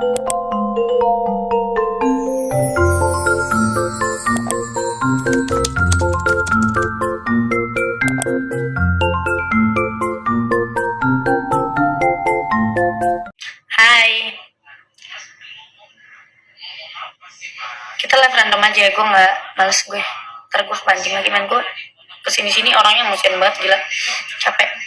Hai, kita live random aja ya, gue nggak males gue. Ntar gue kepancing lagi, main gue kesini-sini orangnya emosian banget, gila, capek.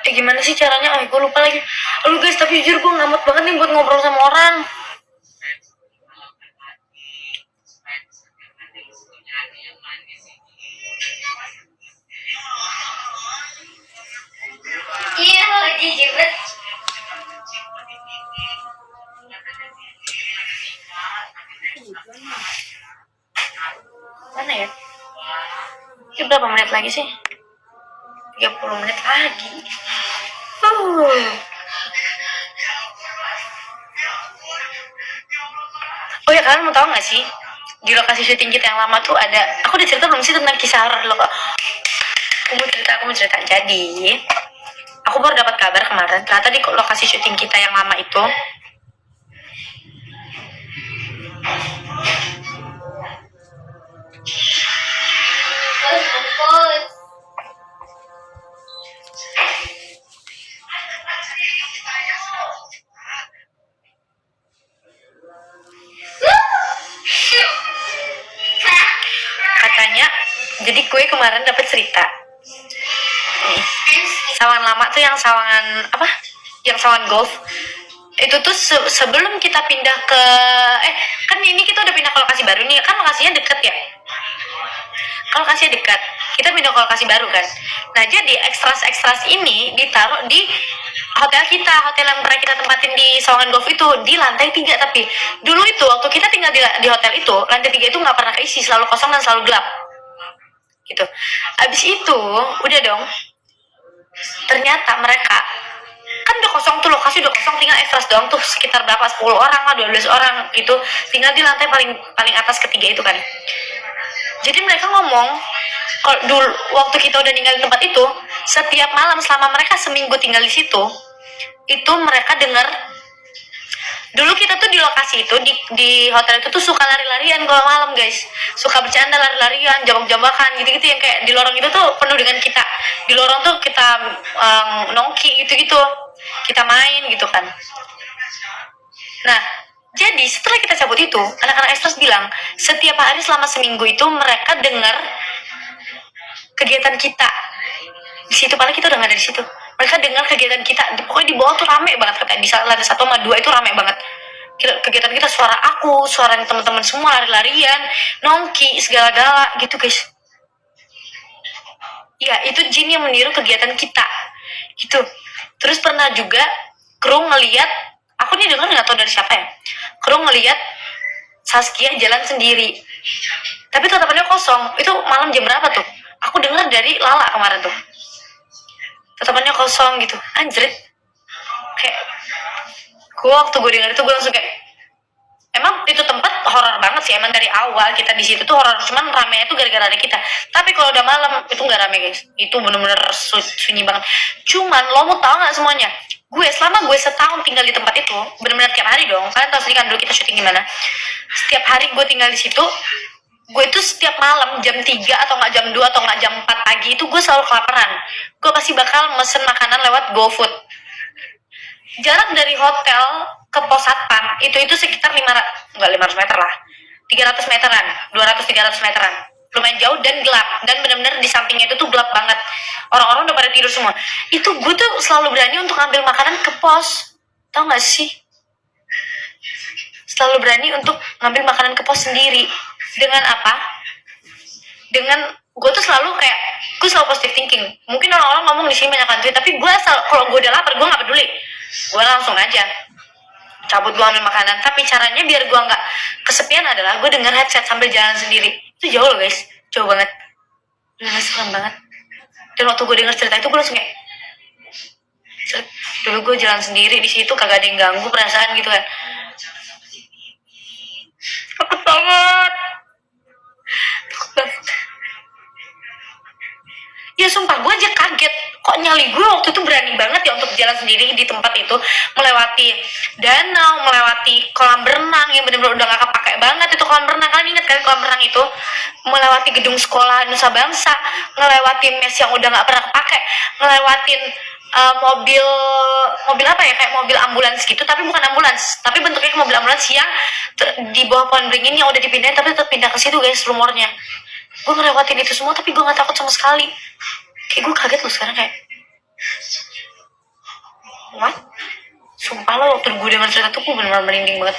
Gimana sih caranya? Gue lupa lagi. Lu guys, tapi jujur gue ngamut banget nih buat ngobrol sama orang. Iya, lagi jibet. Mana ya? Ini berapa menit lagi sih? 30 menit lagi. Oh ya, kalian mau tahu nggak sih, di lokasi syuting kita yang lama tuh ada, aku udah cerita belum sih tentang kisah horor lo kok? Aku mau cerita. Jadi aku baru dapat kabar kemarin, ternyata di lokasi syuting kita yang lama itu katanya, jadi gue kemarin dapat cerita nih, sawangan lama tuh yang sawangan apa, yang sawangan golf itu tuh sebelum kita pindah ke kan ini kita udah pindah ke lokasi baru nih, kan lokasinya deket ya, kalau lokasinya dekat kita pindah ke lokasi baru kan. Nah, jadi ekstras ini ditaruh di hotel kita, hotel yang pernah kita tempatin di Sawangan Golf itu, di lantai 3. Tapi dulu itu waktu kita tinggal di hotel itu, lantai 3 itu nggak pernah keisi, selalu kosong dan selalu gelap gitu. Abis itu udah dong, ternyata mereka kan udah kosong tuh, lokasi udah kosong, tinggal ekstras doang tuh, sekitar berapa, 10 orang lah, 12 orang gitu, tinggal di lantai paling atas ketiga itu kan. Jadi mereka ngomong, kalau dulu waktu kita udah tinggal di tempat itu, setiap malam selama mereka seminggu tinggal di situ, itu mereka dengar, dulu kita tuh di lokasi itu, di hotel itu tuh suka lari-larian kalau malam guys, suka bercanda, lari-larian, jambak-jambakan gitu-gitu, yang kayak di lorong itu tuh penuh dengan kita, di lorong tuh kita nongki gitu-gitu, kita main gitu kan. Nah, jadi setelah kita cabut itu, anak-anak ekstras bilang setiap hari selama seminggu itu mereka dengar kegiatan kita di situ, padahal kita udah nggak ada di situ. Mereka dengar kegiatan kita, pokoknya di bawah tuh rame banget, katanya di lantai 1 sama 2 itu rame banget kegiatan kita, suara aku, suara teman-teman semua lari-larian, nongki, segala-gala gitu guys. Ya, itu jin yang meniru kegiatan kita gitu. Terus pernah juga kru ngeliat, aku nih dengar nggak tahu dari siapa ya, kru ngeliat Saskia jalan sendiri, tapi tatapannya kosong. Itu malam jam berapa tuh? Aku dengar dari Lala kemarin tuh, tatapannya kosong gitu, anjrit. Kayak gue waktu gue dengar itu, gue langsung kayak, emang itu tempat horor banget sih, emang dari awal kita di situ tuh horor, cuman ramenya tuh gara-gara ada kita. Tapi kalau udah malam itu nggak rame guys, itu bener-bener sunyi banget. Cuman lo mau tahu nggak semuanya, gue selama gue setahun tinggal di tempat itu, bener-bener tiap hari dong, kalian tahu sendiri kan dulu kita syuting gimana, setiap hari gue tinggal di situ. Gue itu setiap malam jam 3 atau nggak jam 2 atau nggak jam 4 pagi itu gue selalu kelaparan. Gue pasti bakal mesen makanan lewat GoFood. Jarak dari hotel ke pos satpam itu sekitar 500 meter lah, 300 meteran, 200-300 meteran, lumayan jauh dan gelap, dan benar-benar di sampingnya itu tuh gelap banget, orang-orang udah pada tidur semua. Itu gue tuh selalu berani untuk ngambil makanan ke pos, tau gak sih, selalu berani untuk ngambil makanan ke pos sendiri. Dengan apa? Dengan gue tuh selalu kayak, gue selalu positive thinking. Mungkin orang-orang ngomong di sini banyak hantu, tapi gue kalau gue udah lapar, gue nggak peduli, gue langsung aja cabut, gue ambil makanan. Tapi caranya biar gue nggak kesepian adalah gue denger headset sambil jalan sendiri. Itu jauh loh guys, jauh banget, serem banget. Dan waktu gue denger cerita itu, gue langsung kayak Dulu gue jalan sendiri di situ, kagak ada yang ganggu perasaan gitu kan. Takut banget. Ya sumpah gue aja kaget, kok nyali gue waktu itu berani banget ya untuk jalan sendiri di tempat itu, melewati danau, melewati kolam renang yang bener-bener udah gak kepake banget itu kolam renang. Kalian inget kan kolam renang itu, melewati gedung sekolah Nusa Bangsa, melewati mes yang udah gak pernah kepake, ngelewatin mobil apa ya, kayak mobil ambulans gitu, tapi bukan ambulans, tapi bentuknya mobil ambulans yang di bawah pohon beringin yang udah dipindahin tapi tetap pindah ke situ guys rumornya. Gue ngelewatin itu semua tapi gue gak takut sama sekali. Kayak gue kaget loh sekarang, kayak what? Sumpah lo, waktu gue denger cerita tuh gue bener-bener merinding banget.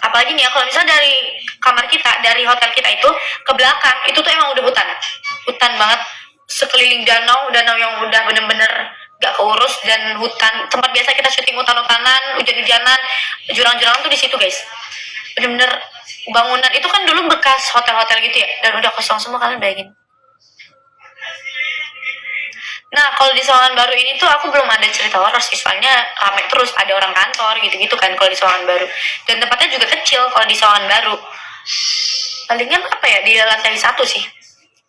Apalagi nih ya, kalau misalnya dari kamar kita, dari hotel kita itu ke belakang, itu tuh emang udah hutan banget. Sekeliling danau yang udah bener-bener gak keurus, dan hutan, tempat biasa kita syuting hutan-hutanan, hujan-hujanan, jurang-jurang tuh di situ guys. Bener-bener bangunan itu kan dulu bekas hotel-hotel gitu ya, dan udah kosong semua, kalian bayangin. Nah, kalau di Sawangan Baru ini tuh aku belum ada cerita horor sih, soalnya rame terus, ada orang kantor gitu-gitu kan kalau di Sawangan Baru. Dan tempatnya juga kecil kalau di Sawangan Baru. Palingan apa ya, di lantai 1 sih.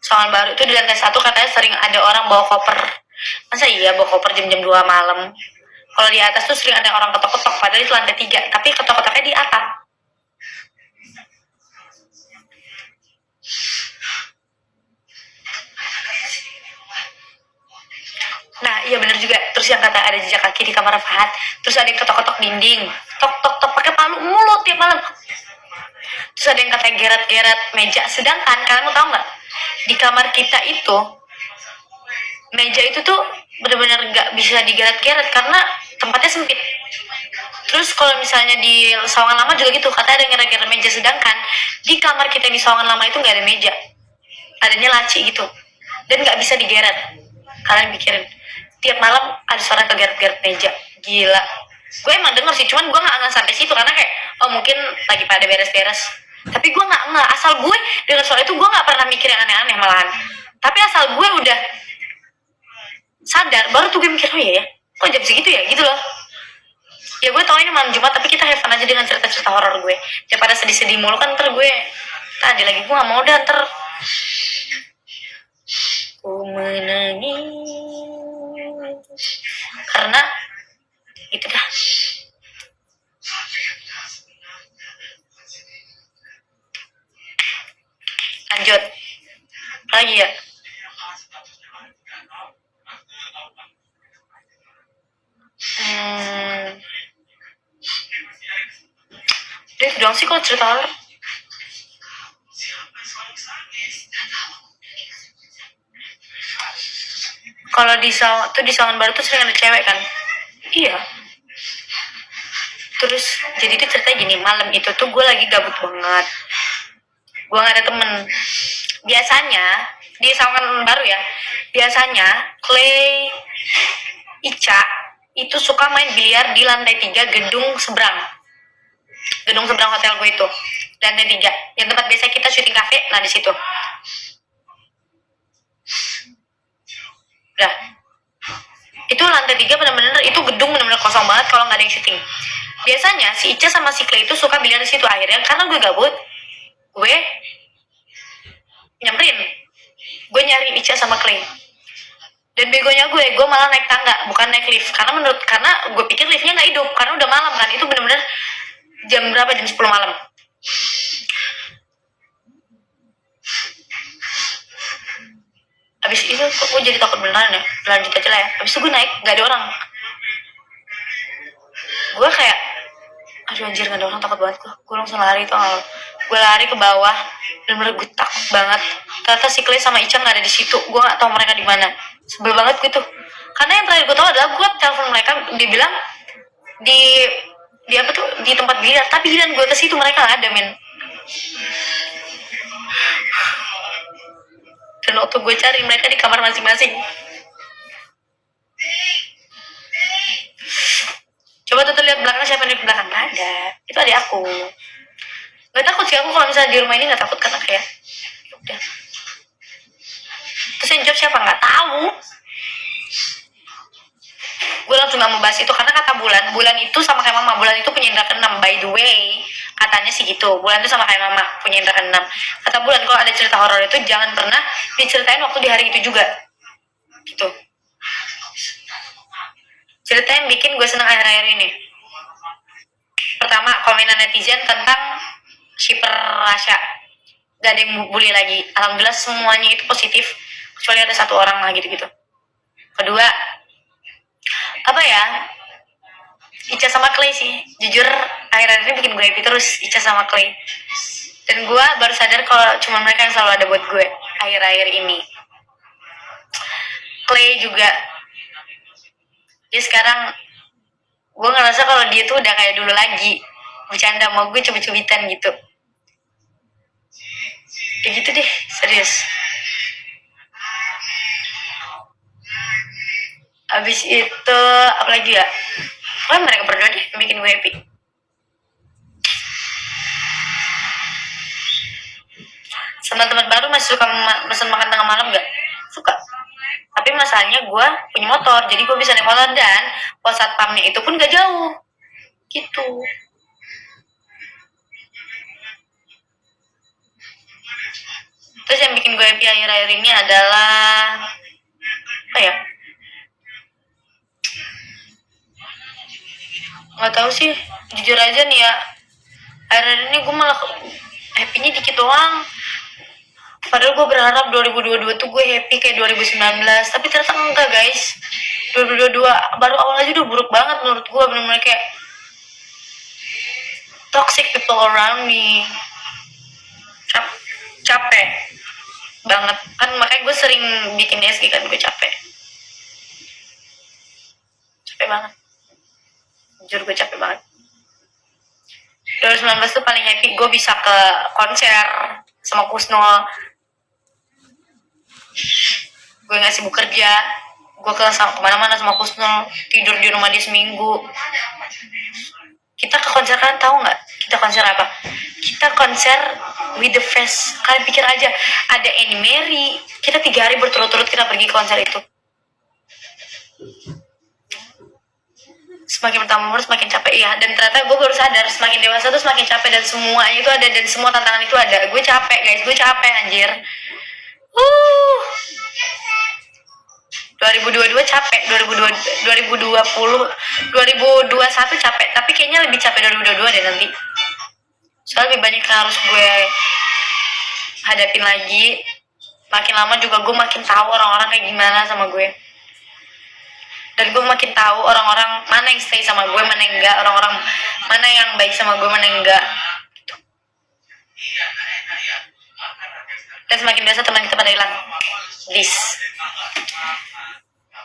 Sawangan Baru itu di lantai 1 katanya sering ada orang bawa koper. Masa iya bawa koper jam-jam 2 malam? Kalau di atas tuh sering ada orang ketok-ketok, padahal itu lantai 3, tapi ketok-ketoknya di atap. Nah, iya bener juga. Terus yang kata ada jejak kaki di kamar Fahad. Terus ada yang ketok-ketok dinding. Tok-tok-tok pakai palu mulut tiap malam. Terus ada yang kata geret-geret meja. Sedangkan kalian mau tahu nggak? Di kamar kita itu, meja itu tuh benar-benar nggak bisa digeret-geret karena tempatnya sempit. Terus kalau misalnya di Sawangan Lama juga gitu, katanya ada yang geret-geret meja. Sedangkan di kamar kita di Sawangan Lama itu nggak ada meja. Adanya laci gitu. Dan nggak bisa digeret. Kalian pikirin, tiap malam ada suara kegeret-geret meja. Gila. Gue emang denger sih, cuman gue gak sampai situ karena kayak, oh mungkin lagi pada beres-beres. Tapi gue gak, asal gue denger suara itu gue gak pernah mikir yang aneh-aneh malahan. Tapi asal gue udah sadar, baru tuh gue mikir, oh iya ya, kok jam segitu ya, gitu loh. Ya gue tau ini malam Jumat, tapi kita have fun aja dengan cerita-cerita horor gue. Daripada sedih-sedih mulu kan, ntar gue tadi lagi, gue gak mau dah ntar ku menangis karena itu dah. Lanjut lagi ya. Itu doang sih kalau cerita horor. Kalau di Sawangan Baru tuh sering ada cewek kan. Iya. Terus jadi dia cerita gini, malam itu tuh gue lagi gabut banget, gue gak ada temen. Biasanya di Sawangan Baru ya, biasanya Clay, Ica itu suka main biliar di lantai 3 gedung seberang hotel gue itu, lantai 3 yang tempat biasa kita syuting cafe. Nah di situ udah, itu lantai 3 bener-bener itu gedung bener-bener kosong banget kalau nggak ada yang syuting. Biasanya si Ica sama si Clay itu suka biliar di situ. Akhirnya karena gue gabut, gue nyamperin, gue nyari Ica sama Clay. Dan begonya gue malah naik tangga, bukan naik lift. Karena gue pikir liftnya nggak hidup, karena udah malam kan. Itu bener-bener jam berapa? Jam 10 malam. Abis itu kok gue jadi takut beneran ya. Lanjut aja lah ya. Abis itu gue naik, nggak ada orang. Gue kayak, aduh anjir gak ada orang, takut banget gue langsung lari tuh. Gue lari ke bawah, bener-bener gue takut banget. Ternyata si Clay sama Ica gak ada di situ. Gue gak tahu mereka di mana. Sebel banget gitu. Karena yang terakhir gue tahu adalah gue telepon mereka, dibilang di apa tuh, di tempat biliar. Tapi giliran gue ke situ mereka gak ada, men. Dan waktu gue cari mereka di kamar masing-masing. Coba tuh lihat belakang, siapa yang di belakang? Gak ada. Itu adik aku. Gak takut sih aku kalau misalnya di rumah ini, gak takut karena kayak udah. Terus yang jawab siapa? Gak tahu. gue langsung gak mau bahas itu karena kata bulan itu sama kayak mama. Bulan itu punya indra keenam, by the way, katanya sih gitu. Bulan itu sama kayak mama, punya indra keenam. Kata bulan kalau ada cerita horor itu jangan pernah diceritain waktu di hari itu juga gitu. Cerita yang bikin gue seneng akhir-akhir ini, pertama komenan netizen tentang shipper Rasya, gak ada yang bully lagi. Alhamdulillah semuanya itu positif, kecuali ada satu orang lah gitu-gitu. Kedua, apa ya, Ica sama Clay sih, jujur akhir-akhir ini bikin gue happy terus, Ica sama Clay. Dan gue baru sadar kalau cuma mereka yang selalu ada buat gue akhir-akhir ini. Clay juga, dia sekarang gue ngerasa kalau dia tuh udah kayak dulu lagi, bercanda sama gue cubit-cubitan gitu. Kayak gitu deh, serius. Abis itu apa lagi ya? Mereka berdua deh yang bikin gue happy. Sama teman baru masih suka pesan makan tengah malam gak? Suka. Tapi masalahnya gue punya motor, jadi gue bisa naik motor dan pos satpamnya itu pun gak jauh. Gitu. Terus yang bikin gue happy akhir-akhir ini adalah apa ya? Nggak tahu sih, jujur aja nih ya. Akhir-akhir ini gue malah happy-nya dikit doang. Padahal gue berharap 2022 tuh gue happy kayak 2019, tapi ternyata enggak guys. 2022 baru awal aja udah buruk banget menurut gue, bener-bener kayak toxic people around me. Capek banget kan, makanya gue sering bikin SG kan, gue capek banget, jujur gue capek banget. 2019 tuh paling happy gue bisa ke konser sama Kusnul, gue gak sibuk kerja, gue kemana-mana sama Kusnul, tidur di rumah dia seminggu. Kita ke konser, kalian tahu nggak kita konser apa? Kita konser With The Face. Kalian pikir aja, ada Annie Mary, kita 3 hari berturut-turut kita pergi ke konser itu. Semakin bertambah umur semakin capek ya, dan ternyata gue baru sadar semakin dewasa tuh semakin capek, dan semuanya itu ada, dan semua tantangan itu ada. Gue capek guys, gue capek anjir. 2022 capek, 2021 capek, tapi kayaknya lebih capek 2022 deh nanti. Soalnya lebih banyak yang harus gue hadapin lagi. Makin lama juga gue makin tahu orang-orang kayak gimana sama gue. Dan gue makin tahu orang-orang mana yang stay sama gue, mana yang enggak, orang-orang mana yang baik sama gue, mana yang enggak. Dan semakin biasa teman kita pada hilang.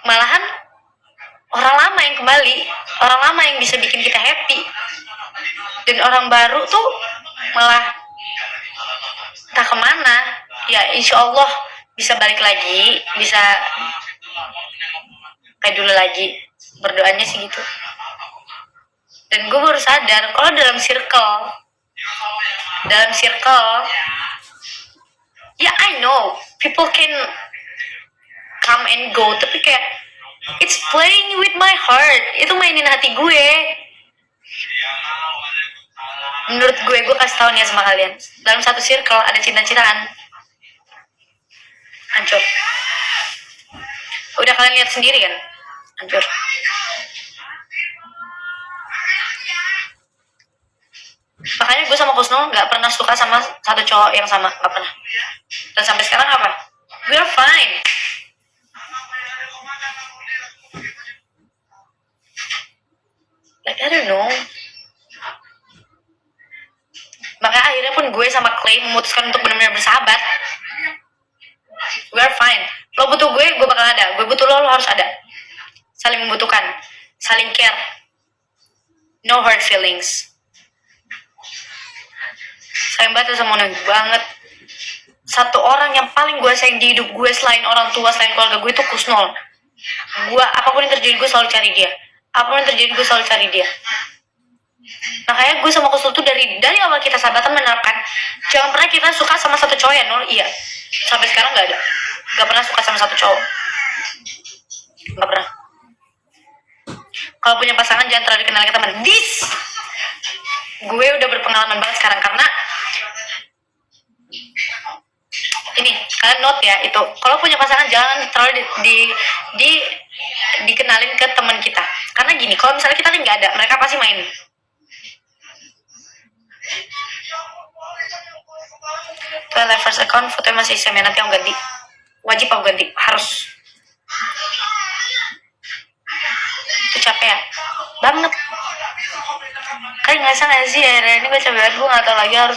Malahan orang lama yang kembali, orang lama yang bisa bikin kita happy, dan orang baru tuh malah entah kemana. Ya insya Allah bisa balik lagi, bisa kayak dulu lagi, berdoanya sih gitu. Dan gue baru sadar kalau dalam circle ya, I know people can come and go, tapi kayak it's playing with my heart, itu mainin hati gue. Menurut gue kasih tau nih ya sama kalian, dalam satu circle ada cinta-cintaan, hancur. Udah kalian lihat sendiri kan, hancur. Makanya gue sama Kusnul gak pernah suka sama satu cowok yang sama, gak pernah. Dan sampai sekarang apa? We are fine. Like I don't know. Makanya akhirnya pun gue sama Clay memutuskan untuk benar-benar bersahabat. We are fine. Lo butuh gue bakal ada. Gue butuh lo harus ada. Saling membutuhkan, saling care. No hurt feelings. Sayang banget sama Neng banget. Satu orang yang paling gue sayang di hidup gue selain orang tua, selain keluarga gue, itu Kusnul. Gue apapun yang terjadi gue selalu cari dia. Apapun yang terjadi gue selalu cari dia. Makanya gue sama Kusnul tuh dari awal kita sahabatan menerapkan jangan pernah kita suka sama satu cowok ya Nul. Iya, sampai sekarang gak pernah suka sama satu cowok, gak pernah. Kalau punya pasangan jangan terlalu dikenal ke teman. Gue udah berpengalaman banget sekarang karena ini kalian note ya, itu kalau punya pasangan jangan terlalu dikenalin ke teman kita, karena gini, kalau misalnya kita nggak ada, mereka pasti main. Tuh first account fotonya masih sama, nanti aku ganti, wajib aku ganti, harus. Itu capek ya banget. Kalian nggak sih ya, ini gue capek banget, gue nggak tahu lagi harus